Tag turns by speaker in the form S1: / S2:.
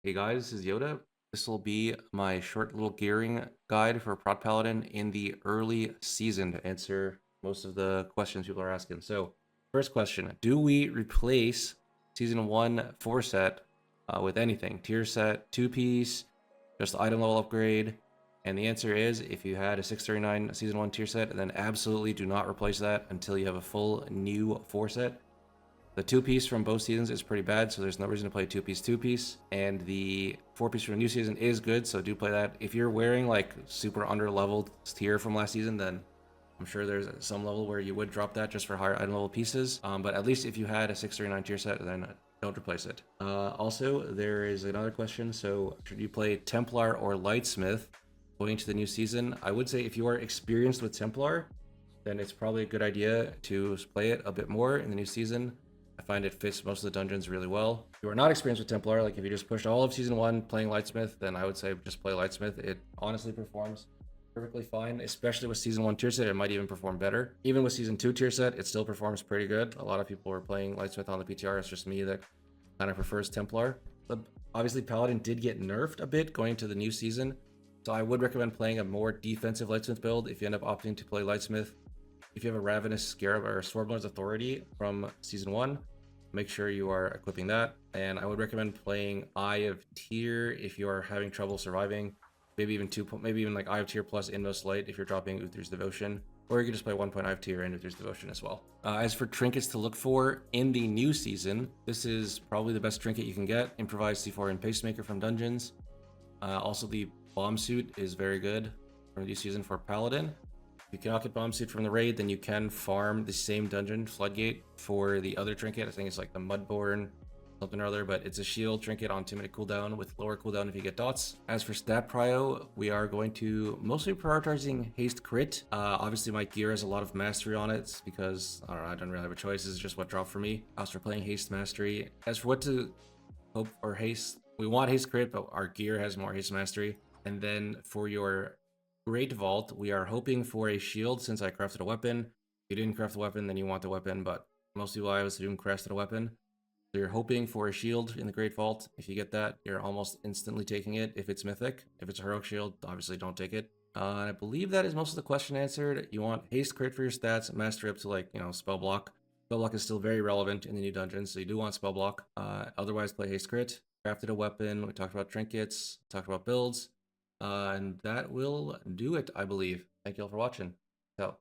S1: Hey guys, this is Yoda. This will be my short little gearing guide for Prot Paladin in the early season to answer most of the questions people are asking. So, first question, do we replace Season 1 4 set with anything? Tier set, 2-piece, just item level upgrade? And the answer is, if you had a 639 Season 1 tier set, then absolutely do not replace that until you have a full new 4 set. The 2-piece from both seasons is pretty bad, so there's no reason to play 2-piece. And the 4-piece from the new season is good, so do play that. If you're wearing like super under-leveled tier from last season, then I'm sure there's some level where you would drop that just for higher item level pieces. But at least if you had a 639 tier set, then don't replace it. Also, there is another question. So should you play Templar or Lightsmith going into the new season? I would say if you are experienced with Templar, then it's probably a good idea to play it a bit more in the new season. I find it fits most of the dungeons really well. If you are not experienced with Templar, like if you just pushed all of Season 1 playing Lightsmith, then I would say just play Lightsmith. It honestly performs perfectly fine, especially with Season 1 tier set. It might even perform better. Even with Season 2 tier set, it still performs pretty good. A lot of people are playing Lightsmith on the PTR. It's just me that kind of prefers Templar. But obviously, Paladin did get nerfed a bit going into the new season. So I would recommend playing a more defensive Lightsmith build if you end up opting to play Lightsmith. If you have a Ravenous Scarab or Swarmlord's Authority from Season 1, make sure you are equipping that. And I would recommend playing Eye of Tyr if you are having trouble surviving. Maybe even like Eye of Tyr plus Inmost Light if you're dropping Uther's Devotion. Or you can just play 1 point Eye of Tyr and Uther's Devotion as well. As for trinkets to look for in the new season, this is probably the best trinket you can get. Improvised C4 and Pacemaker from dungeons. Also, the Bomb Suit is very good from the new season for Paladin. If you cannot get Bomb Suit from the raid, then you can farm the same dungeon, Floodgate, for the other trinket. I think it's like the Mudborn, something or other, but it's a shield trinket on 2-minute cooldown with lower cooldown if you get dots. As for stat prio, we are going to mostly prioritizing haste crit. Obviously, my gear has a lot of mastery on it because I don't know, I don't really have a choice. This is just what dropped for me. As for playing haste mastery, as for what to hope for haste, we want haste crit, but our gear has more haste mastery. And then for your Great Vault, we are hoping for a shield since I crafted a weapon. If you didn't craft a weapon, then you want the weapon, but most people I assume crafted a weapon. So you're hoping for a shield in the Great Vault. If you get that, you're almost instantly taking it if it's mythic. If it's a heroic shield, obviously don't take it. I believe that is most of the question answered. You want haste crit for your stats, mastery up to like, spell block. Spell block is still very relevant in the new dungeons, so you do want spell block. Otherwise, play haste crit. Crafted a weapon. We talked about trinkets, talked about builds. And that will do it, I believe. Thank you all for watching. So.